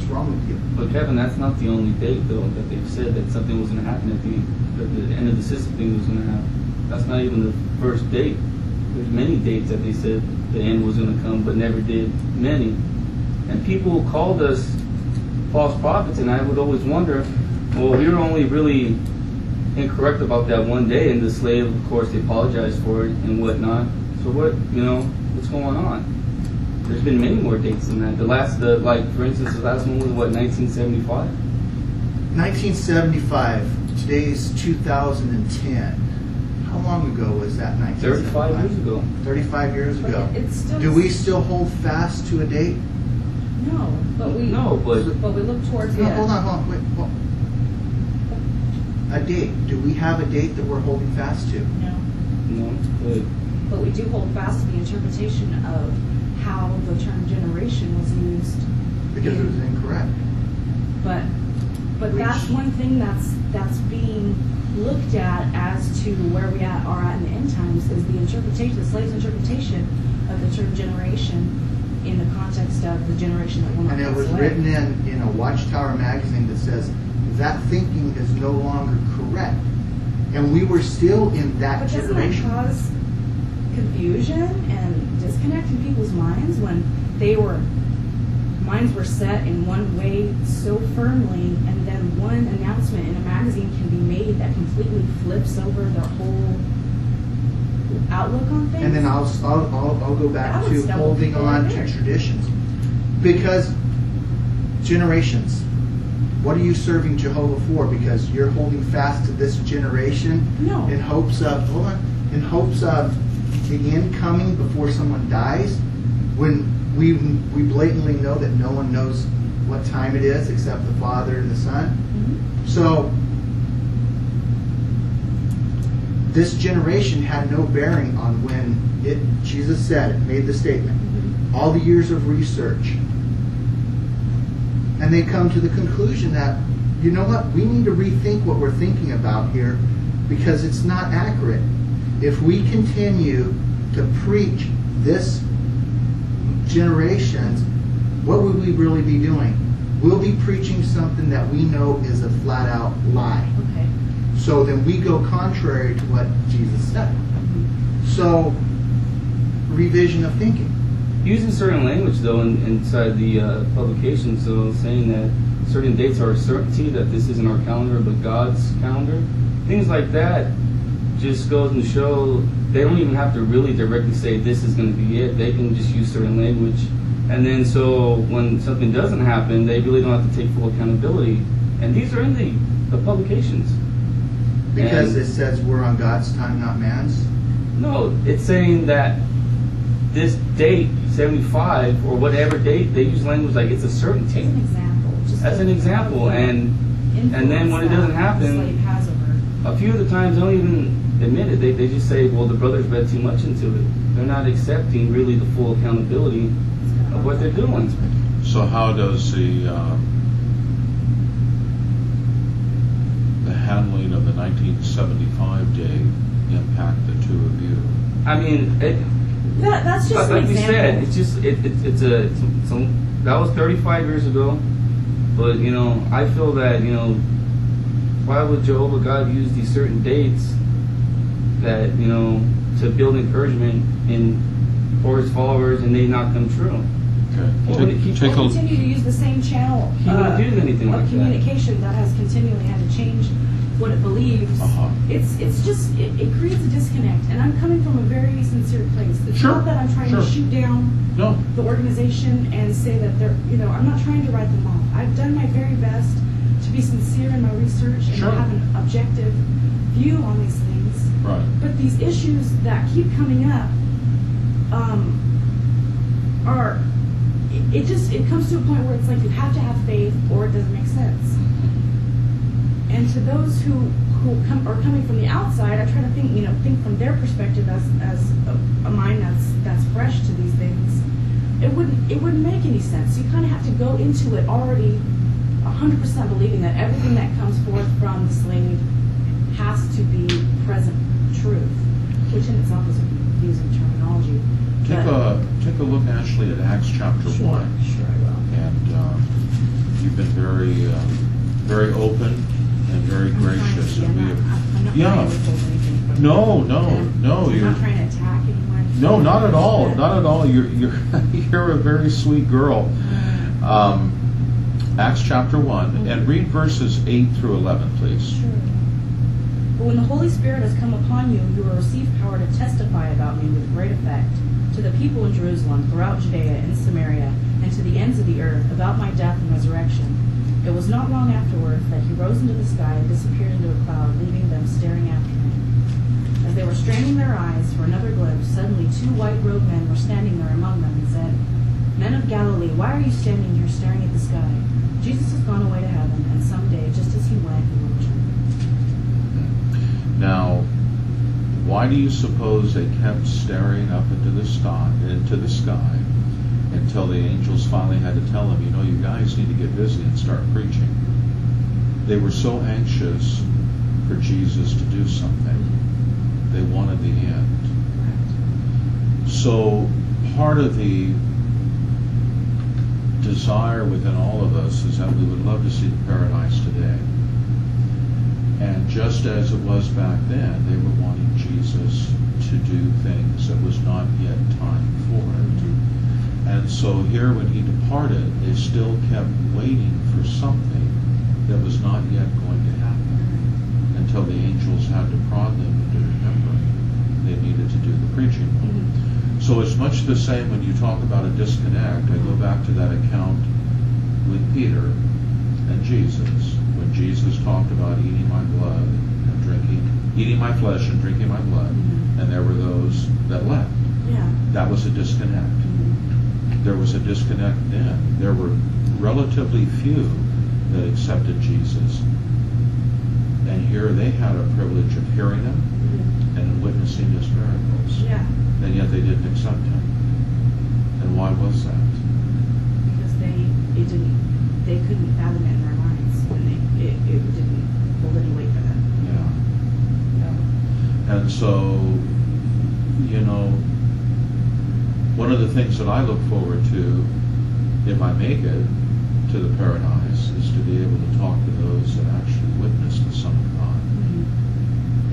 wrong with you? But Kevin, that's not the only date though that they've said that something was going to happen at the end of the system thing was going to happen. That's not even the first date. There's many dates that they said the end was going to come, but never did. Many. And people called us false prophets, and I would always wonder, well, we were only really incorrect about that one day, and the slave, of course, they apologized for it and whatnot. So what, what's going on? There's been many more dates than that. For instance, the last one was what, 1975? 1975. Today's 2010. How long ago was that? 35 years ago. 35 years ago. Still Do we still hold fast to a date? No, but we look towards it. No, hold on. Wait. A date. Do we have a date that we're holding fast to? No. Good. But we do hold fast to the interpretation of how the term generation was used. Because it was incorrect. But that's one thing that's being looked at as to where we are at in the end times is the interpretation, the slave's interpretation of the term generation in the context of the generation that will not pass away. And it was written in a Watchtower magazine that says that thinking is no longer correct. And we were still in that generation. But doesn't that cause confusion and disconnect in people's minds when minds were set in one way so firmly, and then one announcement in a magazine can be made that completely flips over their whole outlook on things? And then I'll go back to holding on to traditions. Because generations, what are you serving Jehovah for? Because you're holding fast to this generation in hopes of the end coming before someone dies, when we blatantly know that no one knows what time it is except the Father and the Son. Mm-hmm. So this generation had no bearing on when Jesus said it, made the statement. Mm-hmm. All the years of research. And they come to the conclusion that, you know what, we need to rethink what we're thinking about here because it's not accurate. If we continue to preach this generations, what would we really be doing? We'll be preaching something that we know is a flat out lie. Okay. So then we go contrary to what Jesus said. Mm-hmm. So, revision of thinking. Using certain language, though, inside the publication, so saying that certain dates are a certainty, that this isn't our calendar, but God's calendar. Things like that just goes to show they don't even have to really directly say this is going to be it. They can just use certain language. And then so when something doesn't happen, they really don't have to take full accountability. And these are in the publications. Because it says we're on God's time, not man's? No, it's saying that this date, 75, or whatever date, they use language like it's a certainty. As an example. As an example. And then when it doesn't happen, a few of the times they don't even admit it. They just say, well, the brothers read too much into it. They're not accepting really the full accountability of what they're doing. So how does the handling of the 1975 day impact the two of you? I mean, that's just like an we said, example. That was 35 years ago. But I feel that why would Jehovah God use these certain dates that to build encouragement for his followers and they not come true? Okay. We'll continue to use the same channel He wouldn't do anything like of communication that has continually had to change what it believes. It's just it creates a disconnect, and I'm coming from a very sincere place. It's not that I'm trying to shoot down the organization and say that they're I'm not trying to write them off. I've done my very best to be sincere in my research and have an objective view on these things. Right. But these issues that keep coming up are it comes to a point where it's like you have to have faith or it doesn't make sense. And to those who are coming from the outside, I try to think from their perspective as a mind that's fresh to these things. It wouldn't make any sense. You kind of have to go into it already 100% believing that everything that comes forth from the slave has to be present truth, which in itself is using terminology. Take a look, Ashley, at Acts chapter 1. Sure, I will. And been very open and very gracious. I'm And we not have, trying to withhold anything from no, I'm you're not trying to attack anyone. no, not at all, not at all. You're you're a very sweet girl. Acts chapter 1, and read verses 8 through 11, please. Sure. But when the Holy Spirit has come upon you, you will receive power to testify about me with great effect to the people in Jerusalem, throughout Judea and Samaria, and to the ends of the earth, about my death and resurrection. It was not long afterward that he rose into the sky and disappeared into a cloud, leaving them staring after him. As they were straining their eyes for another glimpse, suddenly 2 white-robed men were standing there among them and said, Men of Galilee, why are you standing here staring at the sky? Jesus has gone away to heaven, and someday, just as he went, he will return. Now, why do you suppose they kept staring up into the sky until the angels finally had to tell them, you guys need to get busy and start preaching? They were so anxious for Jesus to do something. They wanted the end. So part of the desire within all of us is that we would love to see the paradise today. And just as it was back then, they were wanting Jesus to do things that was not yet time for it. And so here when he departed, they still kept waiting for something that was not yet going to happen until the angels had to prod them into remembering they needed to do the preaching. So it's much the same when you talk about a disconnect. I go back to that account with Peter and Jesus. When Jesus talked about eating my blood and eating my flesh and drinking my blood, and there were those that left. Yeah. That was a disconnect. There was a disconnect then. There were relatively few that accepted Jesus. And here they had a privilege of hearing him and witnessing his miracles. Yeah. And yet they didn't accept him. And why was that? Because they couldn't fathom it in their minds, and it didn't hold any weight for them. Yeah. And so, one of the things that I look forward to, if I make it to the paradise, is to be able to talk to those that actually witnessed the Son of God.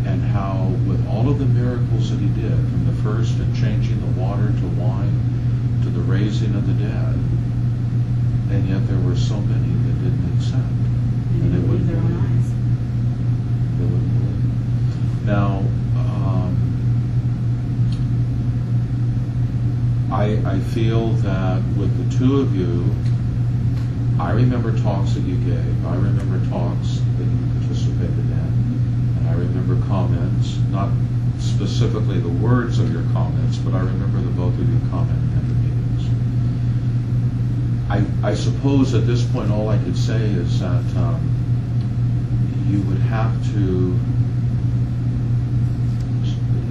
And how, with all of the miracles that he did, from the first in changing the water to wine, to the raising of the dead, and yet there were so many that didn't accept. And they wouldn't believe. their own eyes. They wouldn't believe. Now, I feel that with the two of you, I remember talks that you gave. I remember talks that you participated in. I remember comments, not specifically the words of your comments, but I remember the both of you commenting at the meetings. I suppose at this point all I could say is that you would have to,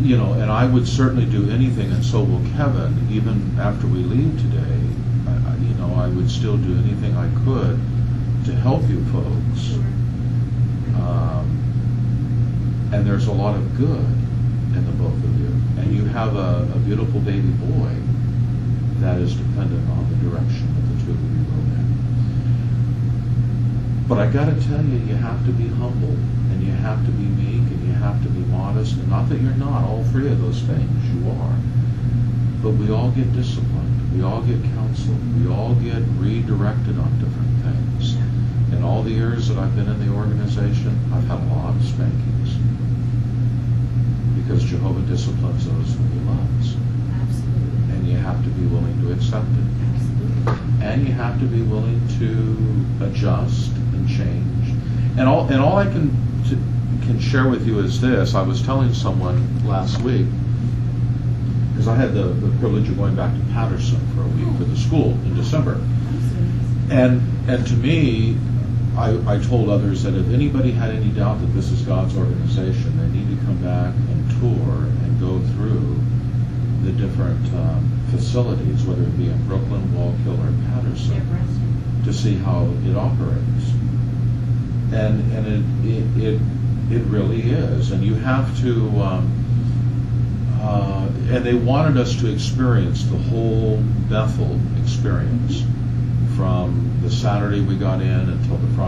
and I would certainly do anything, and so will Kevin, even after we leave today, I would still do anything I could to help you folks. Sure. And there's a lot of good in the both of you. And you have a beautiful baby boy that is dependent on the direction that the two of you go in. But I got to tell you, you have to be humble, and you have to be meek, and you have to be modest. And not that you're not all three of those things, you are. But we all get disciplined. We all get counseled. We all get redirected on different things. In all the years that I've been in the organization, I've had a lot of spankings. Because Jehovah disciplines those whom he loves. Absolutely. And you have to be willing to accept it. Absolutely. And you have to be willing to adjust and change. And all I can share with you is this. I was telling someone last week, because I had the privilege of going back to Patterson for a week for the school in December. And to me, I told others that if anybody had any doubt that this is God's organization, they need to come back and tour and go through the different facilities, whether it be in Brooklyn, Wallkill, or Patterson, to see how it operates. And it really is. And you have to, and they wanted us to experience the whole Bethel experience from the Saturday we got in until the Friday